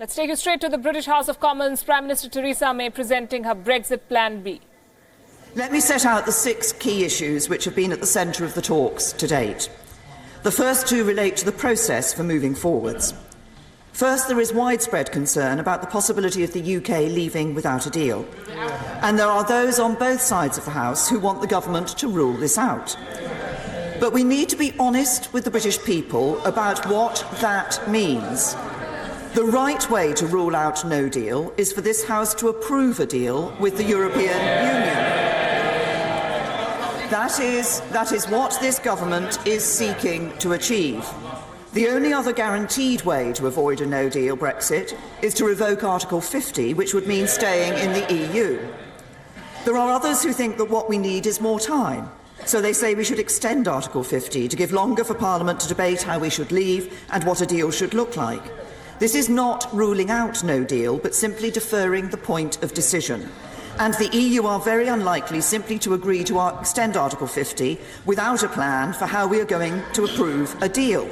Let's take you straight to the British House of Commons. Prime Minister Theresa May presenting her Brexit Plan B. Let me set out the 6 key issues which have been at the centre of the talks to date. The first 2 relate to the process for moving forwards. First, there is widespread concern about the possibility of the UK leaving without a deal. And there are those on both sides of the House who want the government to rule this out. But we need to be honest with the British people about what that means. The right way to rule out no deal is for this House to approve a deal with the European Union. That is what this government is seeking to achieve. The only other guaranteed way to avoid a no-deal Brexit is to revoke Article 50, which would mean staying in the EU. There are others who think that what we need is more time, so they say we should extend Article 50 to give longer for Parliament to debate how we should leave and what a deal should look like. This is not ruling out no deal, but simply deferring the point of decision. And the EU are very unlikely simply to agree to extend Article 50 without a plan for how we are going to approve a deal.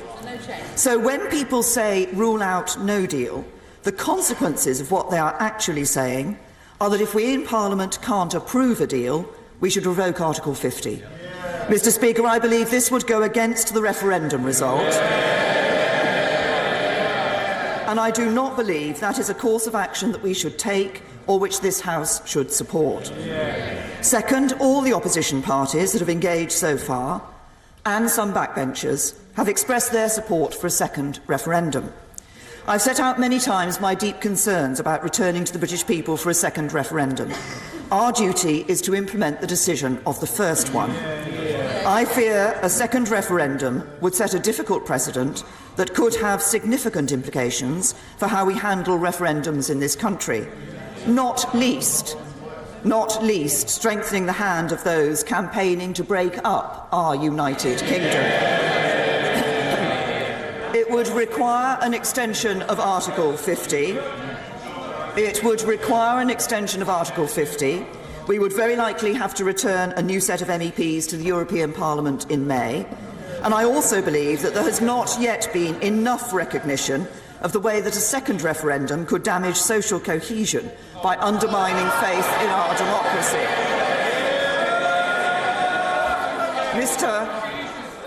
So when people say rule out no deal, the consequences of what they are actually saying are that if we in Parliament can't approve a deal, we should revoke Article 50. Mr. Speaker, I believe this would go against the referendum result. And I do not believe that is a course of action that we should take or which this House should support. Second, all the opposition parties that have engaged so far, and some backbenchers, have expressed their support for a second referendum. I've set out many times my deep concerns about returning to the British people for a second referendum. Our duty is to implement the decision of the first one. I fear a second referendum would set a difficult precedent that could have significant implications for how we handle referendums in this country, not least strengthening the hand of those campaigning to break up our United Kingdom. It would require an extension of Article 50. It would require an extension of Article 50. We would very likely have to return a new set of MEPs to the European Parliament in May. And I also believe that there has not yet been enough recognition of the way that a second referendum could damage social cohesion by undermining faith in our democracy.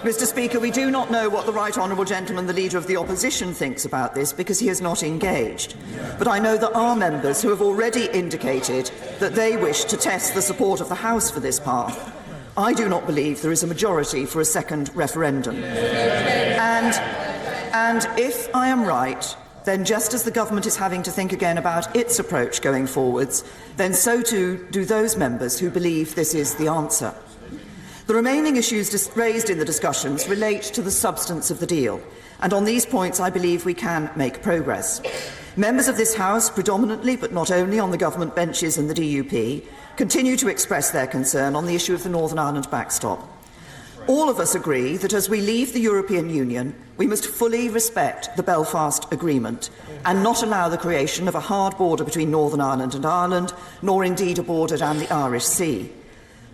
Mr. Speaker, we do not know what the Right Honourable Gentleman, the Leader of the Opposition, thinks about this because he has not engaged. But I know there are members who have already indicated that they wish to test the support of the House for this path. I do not believe there is a majority for a second referendum. And if I am right, then just as the government is having to think again about its approach going forwards, then so too do those members who believe this is the answer. The remaining issues raised in the discussions relate to the substance of the deal, and on these points I believe we can make progress. Members of this House, predominantly but not only on the government benches and the DUP, continue to express their concern on the issue of the Northern Ireland backstop. All of us agree that as we leave the European Union, we must fully respect the Belfast Agreement and not allow the creation of a hard border between Northern Ireland and Ireland, nor indeed a border down the Irish Sea.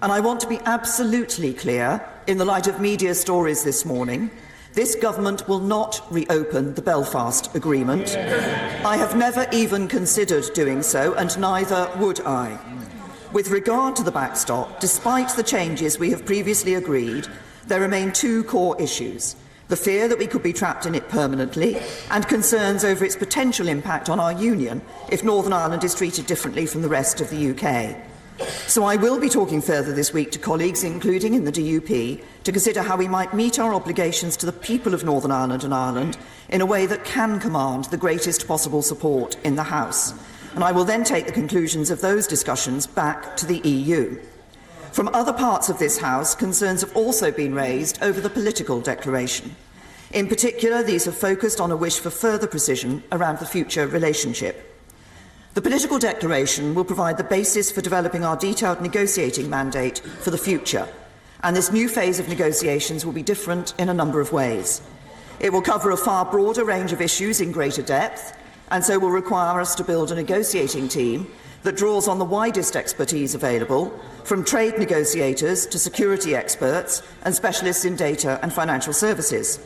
And I want to be absolutely clear, in the light of media stories this morning, this government will not reopen the Belfast Agreement. I have never even considered doing so, and neither would I. With regard to the backstop, despite the changes we have previously agreed, there remain 2 core issues: the fear that we could be trapped in it permanently, and concerns over its potential impact on our union if Northern Ireland is treated differently from the rest of the UK. So I will be talking further this week to colleagues, including in the DUP, to consider how we might meet our obligations to the people of Northern Ireland and Ireland in a way that can command the greatest possible support in the House. And I will then take the conclusions of those discussions back to the EU. From other parts of this House, concerns have also been raised over the political declaration. In particular, these have focused on a wish for further precision around the future relationship. The political declaration will provide the basis for developing our detailed negotiating mandate for the future, and this new phase of negotiations will be different in a number of ways. It will cover a far broader range of issues in greater depth, and so will require us to build a negotiating team that draws on the widest expertise available, from trade negotiators to security experts and specialists in data and financial services.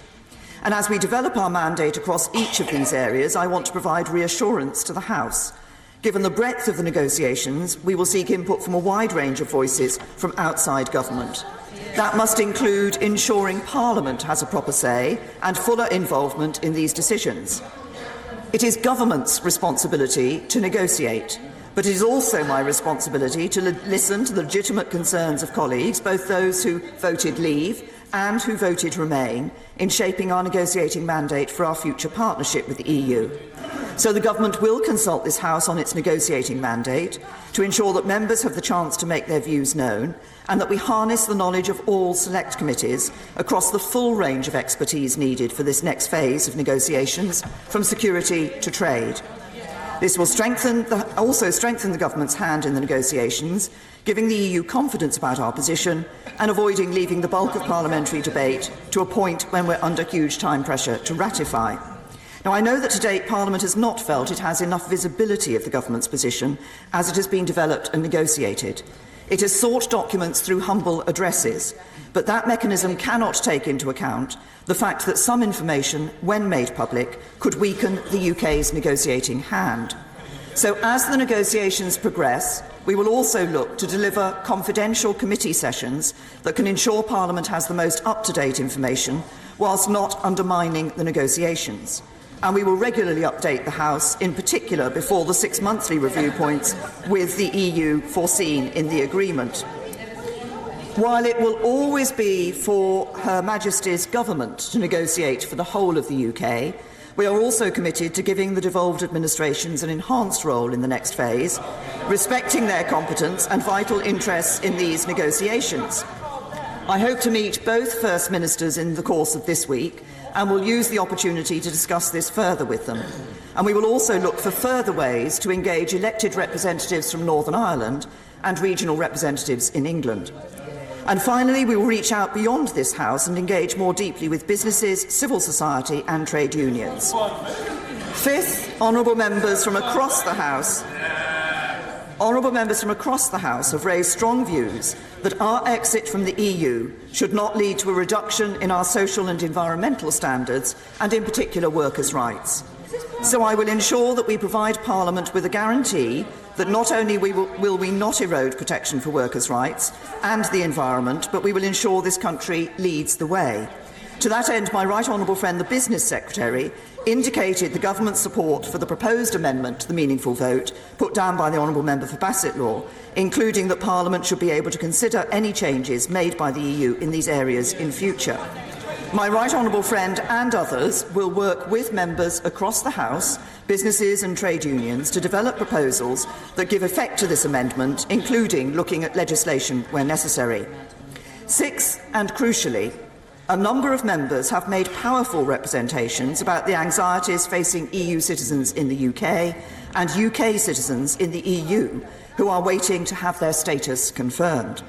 And as we develop our mandate across each of these areas, I want to provide reassurance to the House. Given the breadth of the negotiations, we will seek input from a wide range of voices from outside government. That must include ensuring Parliament has a proper say and fuller involvement in these decisions. It is government's responsibility to negotiate, but it is also my responsibility to listen to the legitimate concerns of colleagues, both those who voted leave and who voted remain, in shaping our negotiating mandate for our future partnership with the EU. So the government will consult this House on its negotiating mandate to ensure that members have the chance to make their views known and that we harness the knowledge of all select committees across the full range of expertise needed for this next phase of negotiations, from security to trade. This will also strengthen the government's hand in the negotiations, giving the EU confidence about our position and avoiding leaving the bulk of parliamentary debate to a point when we're under huge time pressure to ratify. Now, I know that to date Parliament has not felt it has enough visibility of the government's position as it has been developed and negotiated. It has sought documents through humble addresses, but that mechanism cannot take into account the fact that some information, when made public, could weaken the UK's negotiating hand. So as the negotiations progress, we will also look to deliver confidential committee sessions that can ensure Parliament has the most up-to-date information whilst not undermining the negotiations. And we will regularly update the House, in particular before the 6 monthly review points with the EU foreseen in the agreement. While it will always be for Her Majesty's government to negotiate for the whole of the UK, we are also committed to giving the devolved administrations an enhanced role in the next phase, respecting their competence and vital interests in these negotiations. I hope to meet both First Ministers in the course of this week and will use the opportunity to discuss this further with them. And we will also look for further ways to engage elected representatives from Northern Ireland and regional representatives in England. And finally, we will reach out beyond this House and engage more deeply with businesses, civil society and trade unions. Fifth, honourable members from across the House have raised strong views that our exit from the EU should not lead to a reduction in our social and environmental standards, and in particular workers' rights. So I will ensure that we provide Parliament with a guarantee that not only will we not erode protection for workers' rights and the environment, but we will ensure this country leads the way. To that end, my right honourable friend, the Business Secretary, indicated the government's support for the proposed amendment to the meaningful vote put down by the honourable member for Bassett-Law, including that Parliament should be able to consider any changes made by the EU in these areas in future. My right honourable friend and others will work with members across the House, businesses and trade unions to develop proposals that give effect to this amendment, including looking at legislation where necessary. Sixth, and crucially, a number of members have made powerful representations about the anxieties facing EU citizens in the UK and UK citizens in the EU who are waiting to have their status confirmed.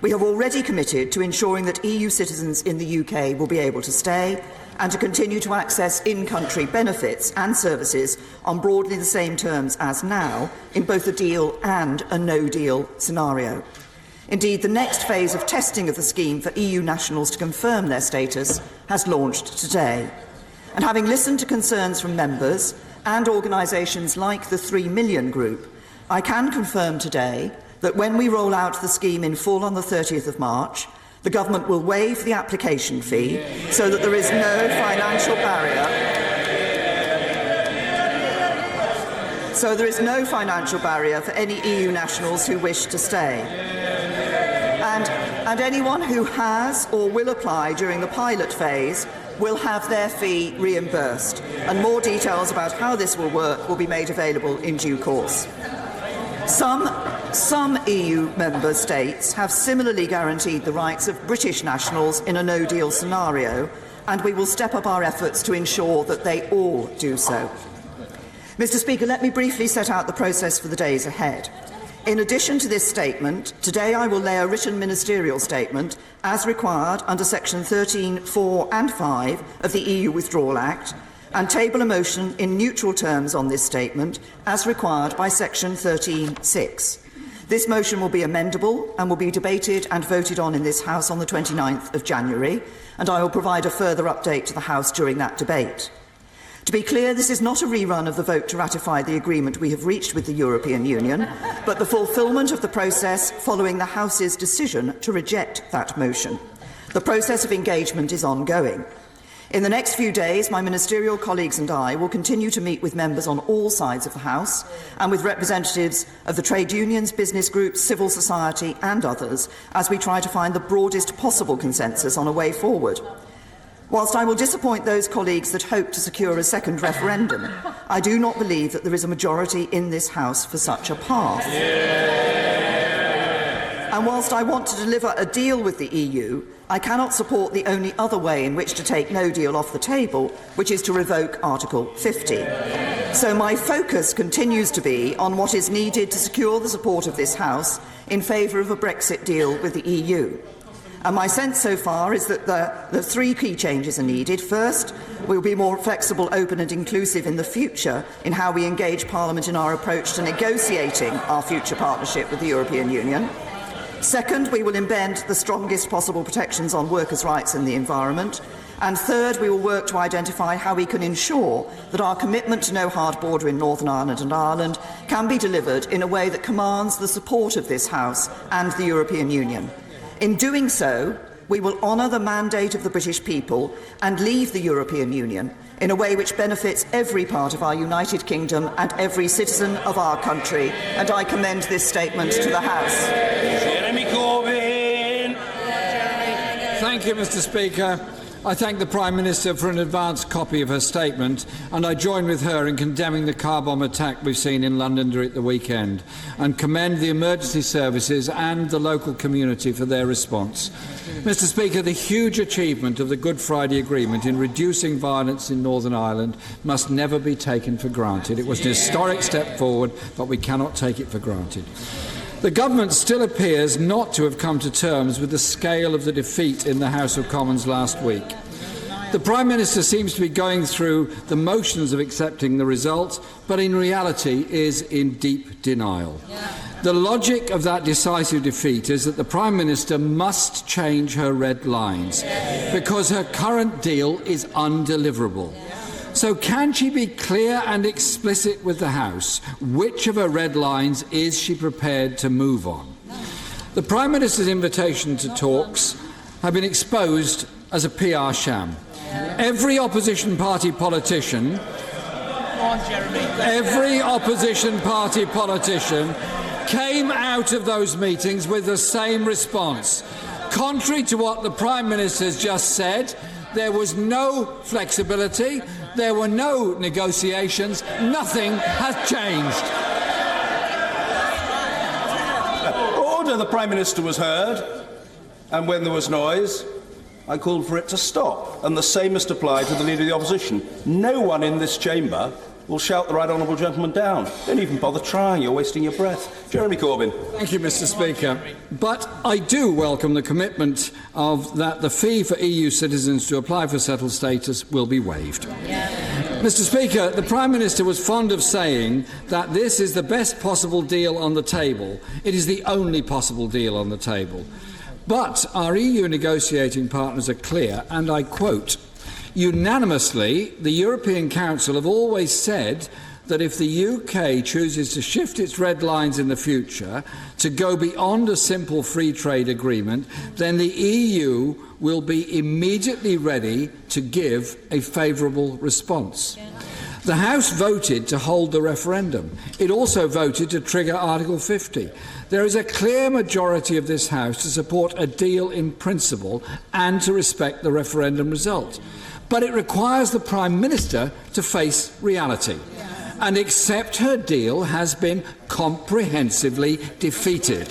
We have already committed to ensuring that EU citizens in the UK will be able to stay and to continue to access in-country benefits and services on broadly the same terms as now in both a deal and a no-deal scenario. Indeed, the next phase of testing of the scheme for EU nationals to confirm their status has launched today. And having listened to concerns from members and organisations like the 3 Million Group, I can confirm today that when we roll out the scheme in full on the 30th of March, the government will waive the application fee so that there is no financial barrier. So there is no financial barrier for any EU nationals who wish to stay. And anyone who has or will apply during the pilot phase will have their fee reimbursed. And more details about how this will work will be made available in due course. Some EU member states have similarly guaranteed the rights of British nationals in a no-deal scenario, and we will step up our efforts to ensure that they all do so. Mr. Speaker, let me briefly set out the process for the days ahead. In addition to this statement, today I will lay a written ministerial statement as required under Section 13(4) and 5 of the EU Withdrawal Act and table a motion in neutral terms on this statement as required by Section 13(6). This motion will be amendable and will be debated and voted on in this House on the 29th of January, and I will provide a further update to the House during that debate. To be clear, this is not a rerun of the vote to ratify the agreement we have reached with the European Union, but the fulfilment of the process following the House's decision to reject that motion. The process of engagement is ongoing. In the next few days, my ministerial colleagues and I will continue to meet with members on all sides of the House and with representatives of the trade unions, business groups, civil society and others as we try to find the broadest possible consensus on a way forward. Whilst I will disappoint those colleagues that hope to secure a second referendum, I do not believe that there is a majority in this House for such a path. And whilst I want to deliver a deal with the EU, I cannot support the only other way in which to take no deal off the table, which is to revoke Article 50. So my focus continues to be on what is needed to secure the support of this House in favour of a Brexit deal with the EU. And my sense so far is that the three key changes are needed. First, we will be more flexible, open and inclusive in the future in how we engage Parliament in our approach to negotiating our future partnership with the European Union. Second, we will embed the strongest possible protections on workers' rights and the environment. And third, we will work to identify how we can ensure that our commitment to no hard border in Northern Ireland and Ireland can be delivered in a way that commands the support of this House and the European Union. In doing so, we will honour the mandate of the British people and leave the European Union in a way which benefits every part of our United Kingdom and every citizen of our country. And I commend this statement to the House. Jeremy Corbyn. Thank you, Mr. Speaker. I thank the Prime Minister for an advance copy of her statement, and I join with her in condemning the car bomb attack we've seen in London during the weekend, and commend the emergency services and the local community for their response. Mr. Speaker, the huge achievement of the Good Friday Agreement in reducing violence in Northern Ireland must never be taken for granted. It was an historic step forward, but we cannot take it for granted. The government still appears not to have come to terms with the scale of the defeat in the House of Commons last week. The Prime Minister seems to be going through the motions of accepting the result, but in reality is in deep denial. The logic of that decisive defeat is that the Prime Minister must change her red lines because her current deal is undeliverable. So can she be clear and explicit with the House? Which of her red lines is she prepared to move on? The Prime Minister's invitation to talks have been exposed as a PR sham. Every opposition party politician came out of those meetings with the same response. Contrary to what the Prime Minister has just said, there was no flexibility, there were no negotiations, nothing has changed. Order. The Prime Minister was heard, and when there was noise, I called for it to stop. And the same must apply to the Leader of the Opposition. No one in this chamber will shout the right honourable gentleman down. Don't even bother trying, you're wasting your breath. Jeremy Corbyn. Thank you, Mr. Speaker. But I do welcome the commitment of that the fee for EU citizens to apply for settled status will be waived. Mr. Speaker, the Prime Minister was fond of saying that this is the best possible deal on the table. It is the only possible deal on the table. But our EU negotiating partners are clear, and I quote, "Unanimously, the European Council have always said that if the UK chooses to shift its red lines in the future to go beyond a simple free trade agreement, then the EU will be immediately ready to give a favourable response." The House voted to hold the referendum. It also voted to trigger Article 50. There is a clear majority of this House to support a deal in principle and to respect the referendum result. But it requires the Prime Minister to face reality and accept her deal has been comprehensively defeated.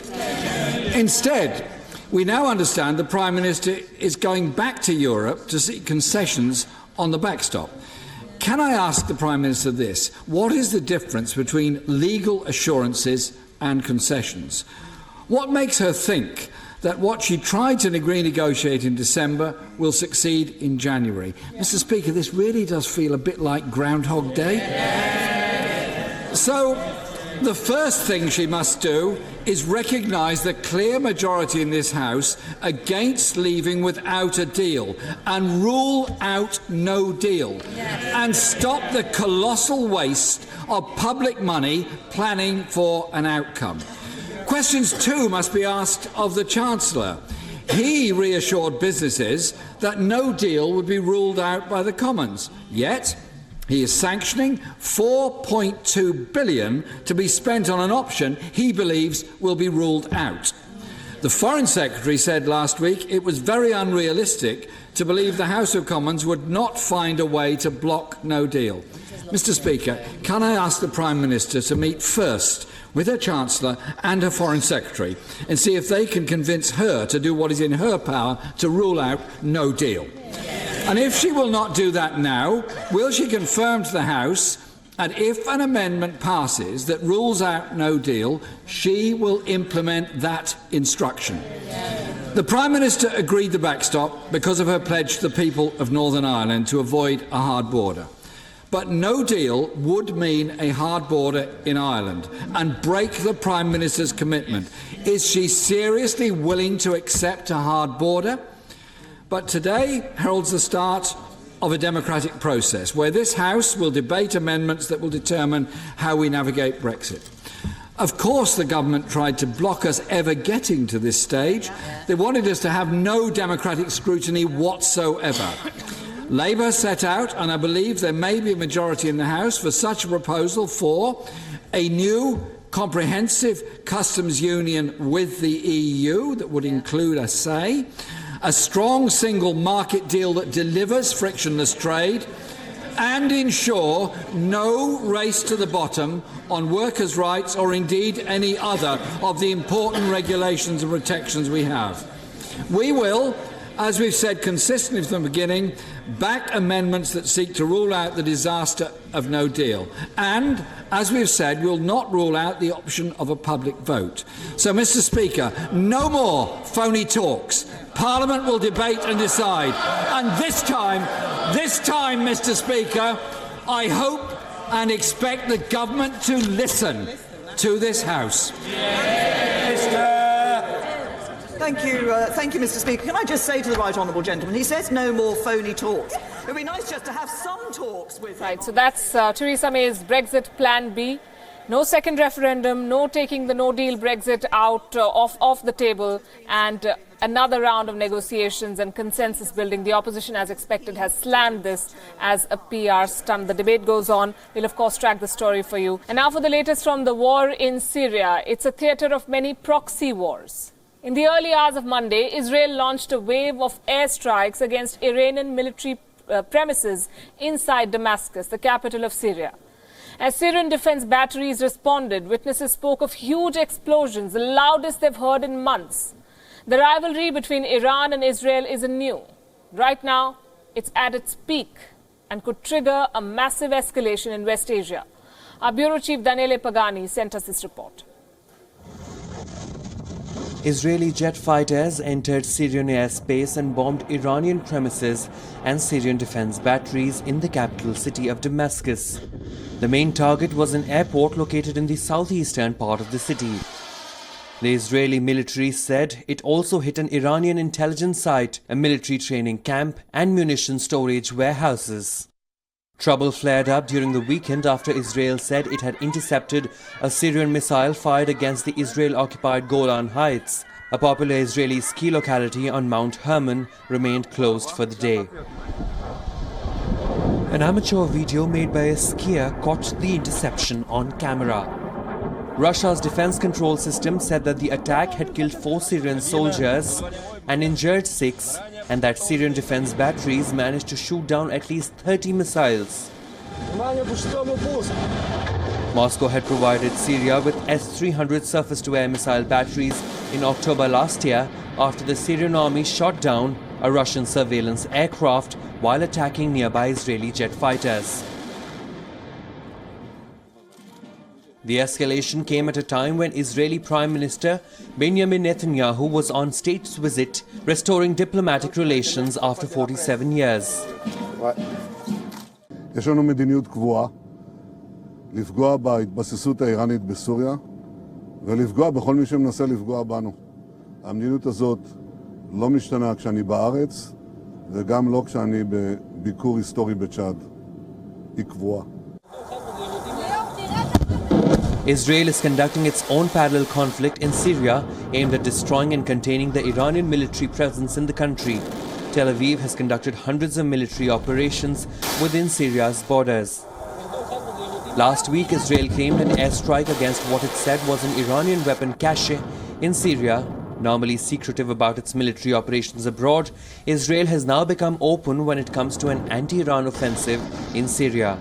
Instead, we now understand the Prime Minister is going back to Europe to seek concessions on the backstop. Can I ask the Prime Minister this? What is the difference between legal assurances and concessions? What makes her think that what she tried to renegotiate in December will succeed in January? Mr. Speaker, this really does feel a bit like Groundhog Day. So, The first thing she must do is recognise the clear majority in this House against leaving without a deal and rule out no deal and stop the colossal waste of public money planning for an outcome. Questions too must be asked of the Chancellor. He reassured businesses that no deal would be ruled out by the Commons, yet he is sanctioning £4.2 billion to be spent on an option he believes will be ruled out. The Foreign Secretary said last week it was very unrealistic to believe the House of Commons would not find a way to block no deal. Mr. Speaker, can I ask the Prime Minister to meet first with her Chancellor and her Foreign Secretary and see if they can convince her to do what is in her power to rule out no deal? And if she will not do that now, will she confirm to the House that if an amendment passes that rules out no deal, she will implement that instruction? The Prime Minister agreed the backstop because of her pledge to the people of Northern Ireland to avoid a hard border. But no deal would mean a hard border in Ireland and break the Prime Minister's commitment. Is she seriously willing to accept a hard border? But today heralds the start of a democratic process where this House will debate amendments that will determine how we navigate Brexit. Of course the government tried to block us ever getting to this stage. They wanted us to have no democratic scrutiny whatsoever. Labour set out, and I believe there may be a majority in the House, for such a proposal for a new comprehensive customs union with the EU that would include a say, a strong single market deal that delivers frictionless trade, and ensure no race to the bottom on workers' rights or indeed any other of the important regulations and protections we have. We will, as we've said consistently from the beginning, back amendments that seek to rule out the disaster of no deal. And, as we've said, will not rule out the option of a public vote. So, Mr. Speaker, no more phony talks. Parliament will debate and decide. And this time, Mr. Speaker, I hope and expect the government to listen to this House. Thank you, Mr. Speaker. Can I just say to the right honourable gentleman, he says no more phony talks. It would be nice just to have some talks with him. Right, so that's Theresa May's Brexit Plan B. No second referendum, no taking the no-deal Brexit out off the table, and another round of negotiations and consensus building. The opposition, as expected, has slammed this as a PR stunt. The debate goes on. We'll, of course, track the story for you. And now for the latest from the war in Syria. It's a theatre of many proxy wars. In the early hours of Monday, Israel launched a wave of airstrikes against Iranian military premises inside Damascus, the capital of Syria. As Syrian defense batteries responded, witnesses spoke of huge explosions, the loudest they've heard in months. The rivalry between Iran and Israel isn't new. Right now, it's at its peak and could trigger a massive escalation in West Asia. Our bureau chief Daniele Pagani sent us this report. Israeli jet fighters entered Syrian airspace and bombed Iranian premises and Syrian defense batteries in the capital city of Damascus. The main target was an airport located in the southeastern part of the city. The Israeli military said it also hit an Iranian intelligence site, a military training camp, and munition storage warehouses. Trouble flared up during the weekend after Israel said it had intercepted a Syrian missile fired against the Israel-occupied Golan Heights. A popular Israeli ski locality on Mount Hermon remained closed for the day. An amateur video made by a skier caught the interception on camera. Russia's defense control system said that the attack had killed 4 Syrian soldiers and injured 6, and that Syrian defense batteries managed to shoot down at least 30 missiles. Moscow had provided Syria with S-300 surface-to-air missile batteries in October last year after the Syrian army shot down a Russian surveillance aircraft while attacking nearby Israeli jet fighters. The escalation came at a time when Israeli Prime Minister Benjamin Netanyahu was on state's visit, restoring diplomatic relations after 47 years. יש לנו מדיניות קבועה לפגוע בהתבססות האיראנית בסוריה ולפגוע בכל מי שמנסה לפגוע בנו. המדיניות הזאת לא משתנה כשאני בארץ וגם לא כשאני בביקור היסטורי בצ'אד. היא קבועה. Israel is conducting its own parallel conflict in Syria aimed at destroying and containing the Iranian military presence in the country. Tel Aviv has conducted hundreds of military operations within Syria's borders. Last week, Israel claimed an airstrike against what it said was an Iranian weapon cache in Syria. Normally secretive about its military operations abroad, Israel has now become open when it comes to an anti-Iran offensive in Syria.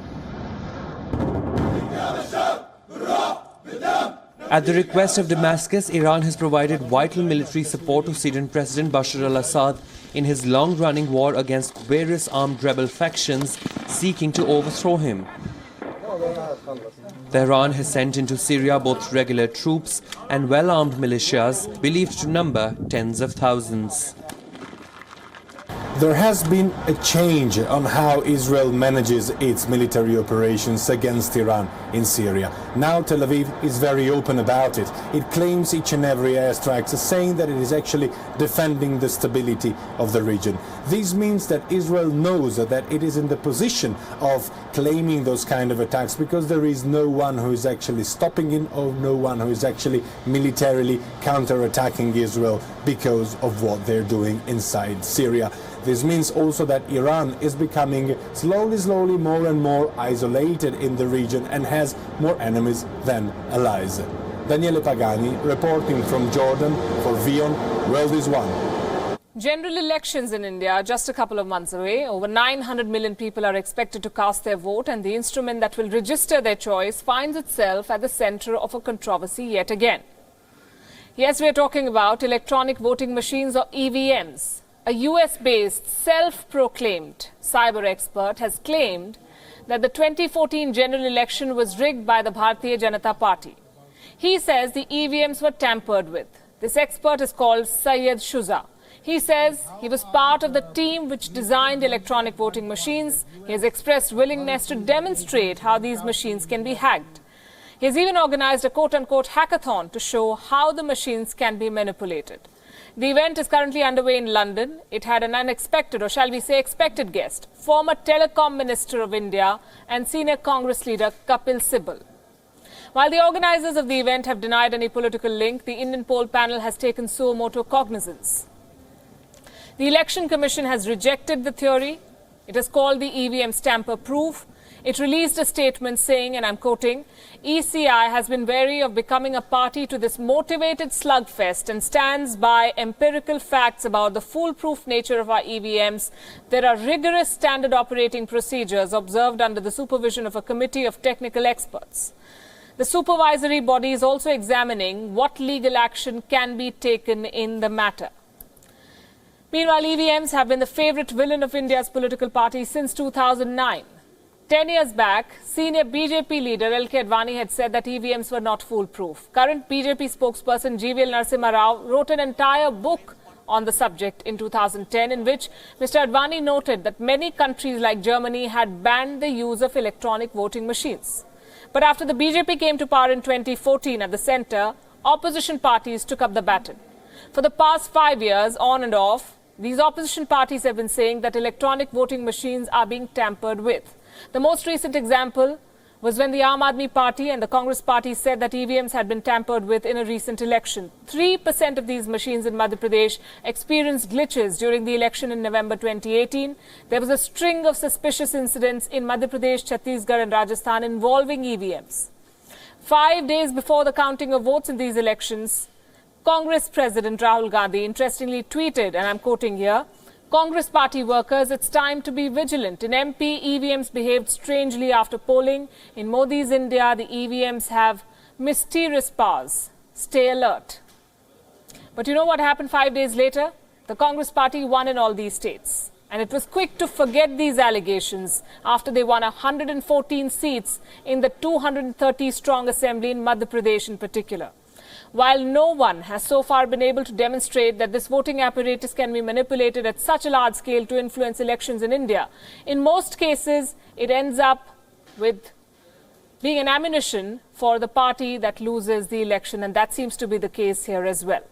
At the request of Damascus, Iran has provided vital military support to Syrian President Bashar al-Assad in his long-running war against various armed rebel factions seeking to overthrow him. Tehran has sent into Syria both regular troops and well-armed militias believed to number tens of thousands. There has been a change on how Israel manages its military operations against Iran in Syria. Now Tel Aviv is very open about it. It claims each and every airstrike, saying that it is actually defending the stability of the region. This means that Israel knows that it is in the position of claiming those kind of attacks because there is no one who is actually stopping it or no one who is actually militarily counter-attacking Israel because of what they're doing inside Syria. This means also that Iran is becoming slowly more and more isolated in the region and has more enemies than allies. Daniele Pagani reporting from Jordan for Wion, World is One. General elections in India are just a couple of months away. Over 900 million people are expected to cast their vote, and the instrument that will register their choice finds itself at the center of a controversy yet again. Yes, we are talking about electronic voting machines or EVMs. A US-based, self-proclaimed cyber expert has claimed that the 2014 general election was rigged by the Bharatiya Janata Party. He says the EVMs were tampered with. This expert is called Syed Shuza. He says he was part of the team which designed electronic voting machines. He has expressed willingness to demonstrate how these machines can be hacked. He has even organized a quote-unquote hackathon to show how the machines can be manipulated. The event is currently underway in London. It had an unexpected, or shall we say expected guest, former Telecom Minister of India and senior Congress leader Kapil Sibal. While the organizers of the event have denied any political link, the Indian poll panel has taken suo motu cognizance. The Election Commission has rejected the theory. It has called the EVMs tamper-proof. It released a statement saying, and I'm quoting, ECI has been wary of becoming a party to this motivated slugfest and stands by empirical facts about the foolproof nature of our EVMs. There are rigorous standard operating procedures observed under the supervision of a committee of technical experts. The supervisory body is also examining what legal action can be taken in the matter. Meanwhile, EVMs have been the favorite villain of India's political parties since 2009. 10 years back, senior BJP leader L.K. Advani had said that EVMs were not foolproof. Current BJP spokesperson GVL Narasimha Rao wrote an entire book on the subject in 2010 in which Mr. Advani noted that many countries like Germany had banned the use of electronic voting machines. But after the BJP came to power in 2014 at the centre, opposition parties took up the baton. For the past 5 years, on and off, these opposition parties have been saying that electronic voting machines are being tampered with. The most recent example was when the Aam Aadmi Party and the Congress Party said that EVMs had been tampered with in a recent election. 3% of these machines in Madhya Pradesh experienced glitches during the election in November 2018. There was a string of suspicious incidents in Madhya Pradesh, Chhattisgarh and Rajasthan involving EVMs. 5 days before the counting of votes in these elections, Congress President Rahul Gandhi interestingly tweeted, and I'm quoting here, Congress party workers, it's time to be vigilant. In MP, EVMs behaved strangely after polling. In Modi's India, the EVMs have mysterious powers. Stay alert. But you know what happened 5 days later? The Congress party won in all these states. And it was quick to forget these allegations after they won 114 seats in the 230-strong assembly in Madhya Pradesh in particular. While no one has so far been able to demonstrate that this voting apparatus can be manipulated at such a large scale to influence elections in India, in most cases, it ends up with being an ammunition for the party that loses the election, and that seems to be the case here as well.